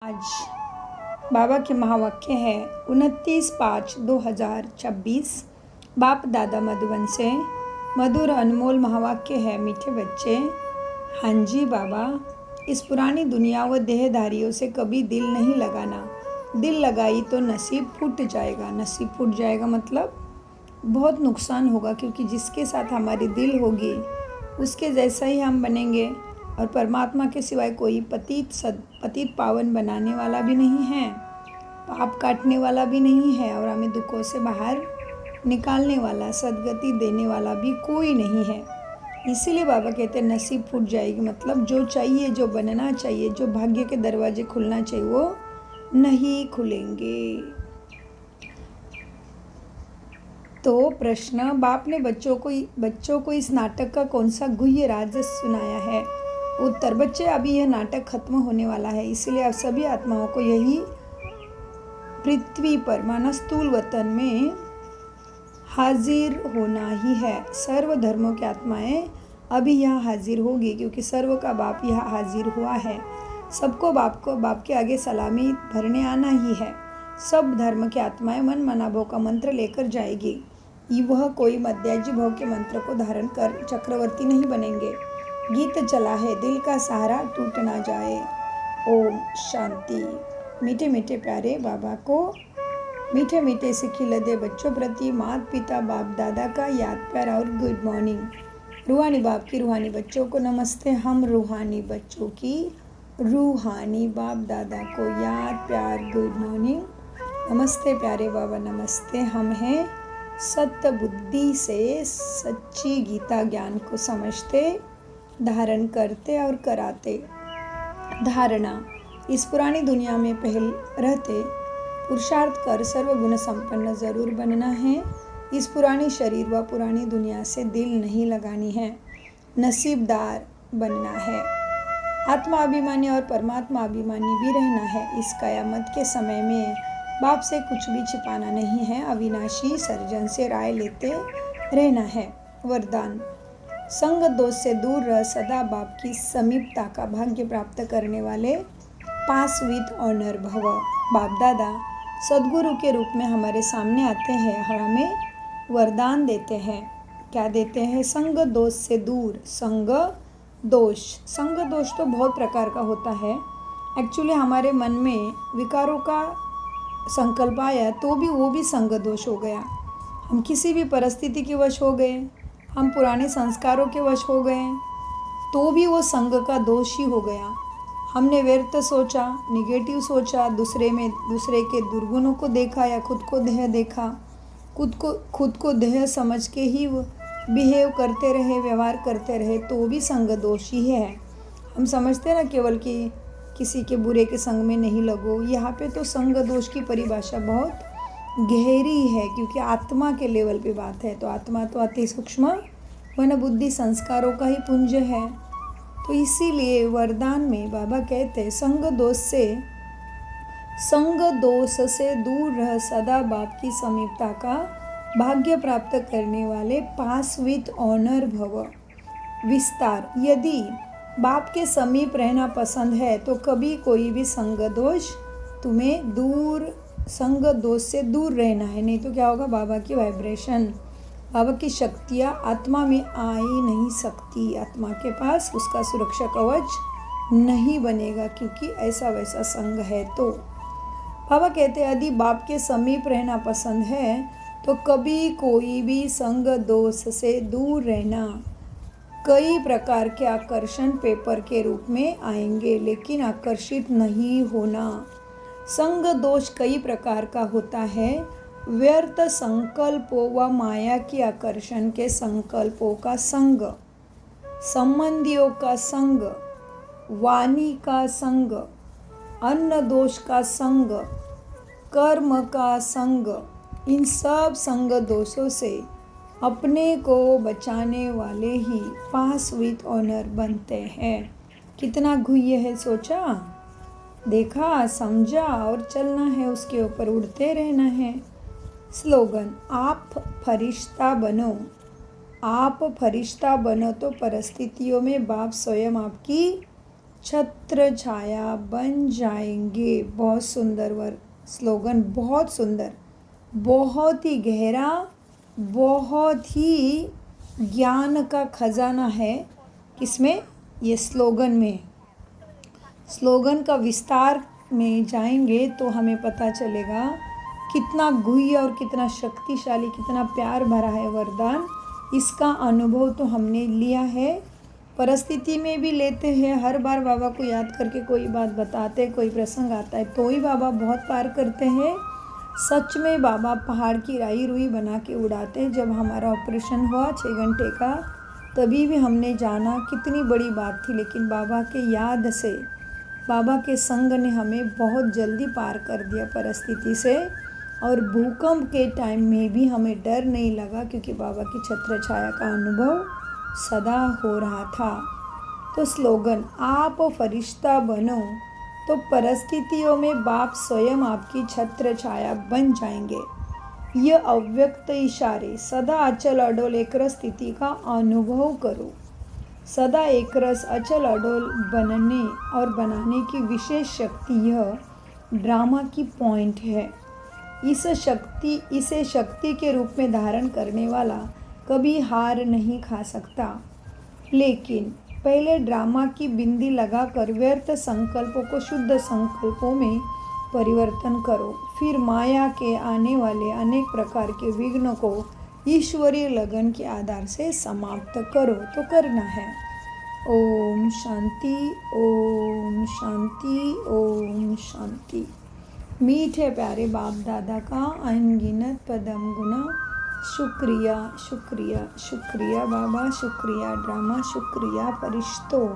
आज बाबा के महावाक्य है 29/5/2026। बाप दादा मधुबन से मधुर अनमोल महावाक्य है। मीठे बच्चे, हाँ जी बाबा, इस पुरानी दुनिया व देहधारियों से कभी दिल नहीं लगाना। दिल लगाई तो नसीब फूट जाएगा। नसीब फूट जाएगा मतलब बहुत नुकसान होगा, क्योंकि जिसके साथ हमारी दिल होगी उसके जैसा ही हम बनेंगे। और परमात्मा के सिवाय कोई पतित पावन बनाने वाला भी नहीं है, पाप काटने वाला भी नहीं है, और हमें दुखों से बाहर निकालने वाला, सद्गति देने वाला भी कोई नहीं है। इसीलिए बाबा कहते हैं नसीब फूट जाएगी, मतलब जो चाहिए, जो बनना चाहिए, जो भाग्य के दरवाजे खुलना चाहिए वो नहीं खुलेंगे। तो प्रश्न, बाप ने बच्चों को इस नाटक का कौन सा गुह्य राज सुनाया है? उत्तर, बच्चे, अभी यह नाटक खत्म होने वाला है, इसलिए अब सभी आत्माओं को यही पृथ्वी पर माना स्थूल वतन में हाजिर होना ही है। सर्व धर्मों की आत्माएं अभी यहाँ हाजिर होगी, क्योंकि सर्व का बाप यहाँ हाजिर हुआ है। सबको बाप के आगे सलामी भरने आना ही है। सब धर्म की आत्माएं मन मनाभव का मंत्र लेकर जाएगी। वह कोई मध्याजी भव के मंत्र को धारण कर चक्रवर्ती नहीं बनेंगे। गीत चला है, दिल का सहारा टूट ना जाए। ओम शांति। मीठे मीठे प्यारे बाबा को मीठे मीठे से खिलदे बच्चों प्रति माता पिता बाप दादा का याद प्यार और गुड मॉर्निंग। रूहानी बाप की रूहानी बच्चों को नमस्ते। हम रूहानी बच्चों की रूहानी बाप दादा को याद प्यार गुड मॉर्निंग। नमस्ते प्यारे बाबा, नमस्ते। हम हैं सत्य बुद्धि से सच्ची गीता ज्ञान को समझते, धारण करते और कराते। धारणा, इस पुरानी दुनिया में पहल रहते पुरुषार्थ कर सर्वगुण संपन्न जरूर बनना है। इस पुरानी शरीर व पुरानी दुनिया से दिल नहीं लगानी है, नसीबदार बनना है। आत्मा अभिमानी और परमात्मा अभिमानी भी रहना है। इस कयामत के समय में बाप से कुछ भी छिपाना नहीं है। अविनाशी सर्जन से राय लेते रहना है। वरदान, संग दोष से दूर रह, सदा बाप की समीपता का भाग्य प्राप्त करने वाले पास विथ ऑनर भव। बाप दादा सद्गुरु के रूप में हमारे सामने आते हैं और हमें वरदान देते हैं। क्या देते हैं? संग दोष से दूर। संग दोष तो बहुत प्रकार का होता है। एक्चुअली हमारे मन में विकारों का संकल्प आया तो भी वो भी संग दोष हो गया। हम किसी भी परिस्थिति के वश हो गए, हम पुराने संस्कारों के वश हो गए, तो भी वो संग का दोष ही हो गया। हमने व्यर्थ सोचा, निगेटिव सोचा, दूसरे के दुर्गुणों को देखा या खुद को देह देखा, खुद को देह समझ के ही बिहेव करते रहे, व्यवहार करते रहे, तो भी संग दोष ही है। हम समझते ना केवल कि किसी के बुरे के संग में नहीं लगो। यहाँ पे तो संग दोष की परिभाषा बहुत गहरी है, क्योंकि आत्मा के लेवल पे बात है। तो आत्मा तो अति सूक्ष्म मन बुद्धि संस्कारों का ही पुंज है। तो इसीलिए वरदान में बाबा कहते हैं संग दोष से दूर रह, सदा बाप की समीपता का भाग्य प्राप्त करने वाले पास विथ ऑनर भव। विस्तार, यदि बाप के समीप रहना पसंद है तो कभी कोई भी संग दोष से दूर रहना है, नहीं तो क्या होगा? बाबा की वाइब्रेशन, बाबा की शक्तियाँ आत्मा में आ ही नहीं सकती। आत्मा के पास उसका सुरक्षा कवच नहीं बनेगा, क्योंकि ऐसा वैसा संग है। तो बाबा कहते हैं यदि बाप के समीप रहना पसंद है तो कभी कोई भी संग दोष से दूर रहना। कई प्रकार के आकर्षण पेपर के रूप में आएंगे, लेकिन आकर्षित नहीं होना। संग दोष कई प्रकार का होता है। व्यर्थ संकल्पों व माया की आकर्षण के संकल्पों का संग, संबंधियों का संग, वाणी का संग, अन्न दोष का संग, कर्म का संग, इन सब संग दोषों से अपने को बचाने वाले ही पास विथ ऑनर बनते हैं। कितना गुह्य है, सोचा, देखा, समझा और चलना है, उसके ऊपर उड़ते रहना है। स्लोगन, आप फरिश्ता बनो तो परिस्थितियों में बाप स्वयं आपकी छत्र छाया बन जाएंगे। बहुत सुंदर स्लोगन, बहुत सुंदर, बहुत ही गहरा, बहुत ही ज्ञान का खजाना है किसमें, ये स्लोगन में। स्लोगन का विस्तार में जाएंगे तो हमें पता चलेगा कितना गुह्य और कितना शक्तिशाली, कितना प्यार भरा है वरदान। इसका अनुभव तो हमने लिया है, परिस्थिति में भी लेते हैं। हर बार बाबा को याद करके कोई बात बताते, कोई प्रसंग आता है तो ही बाबा बहुत पार करते हैं। सच में बाबा पहाड़ की राई रुई बना के उड़ाते। जब हमारा ऑपरेशन हुआ 6 घंटे का, तभी भी हमने जाना कितनी बड़ी बात थी, लेकिन बाबा के याद से, बाबा के संग ने हमें बहुत जल्दी पार कर दिया परिस्थिति से। और भूकंप के टाइम में भी हमें डर नहीं लगा, क्योंकि बाबा की छत्र छाया का अनुभव सदा हो रहा था। तो स्लोगन, आप फरिश्ता बनो तो परिस्थितियों में बाप स्वयं आपकी छत्र छाया बन जाएंगे। यह अव्यक्त इशारे, सदा अचल अडोल एकरस स्थिति का अनुभव करो। सदा एकरस अचल अडोल बनने और बनाने की विशेष शक्ति यह ड्रामा की पॉइंट है। इसे शक्ति के रूप में धारण करने वाला कभी हार नहीं खा सकता। लेकिन पहले ड्रामा की बिंदी लगाकर व्यर्थ संकल्पों को शुद्ध संकल्पों में परिवर्तन करो। फिर माया के आने वाले अनेक प्रकार के विघ्नों को ईश्वरीय लगन के आधार से समाप्त करो। तो करना है। ओम शांति, ओम शांति, ओम शांति। मीठे प्यारे बाप दादा का अनगिनत पदम गुना शुक्रिया, शुक्रिया, शुक्रिया बाबा, शुक्रिया ड्रामा, शुक्रिया फरिश्तों।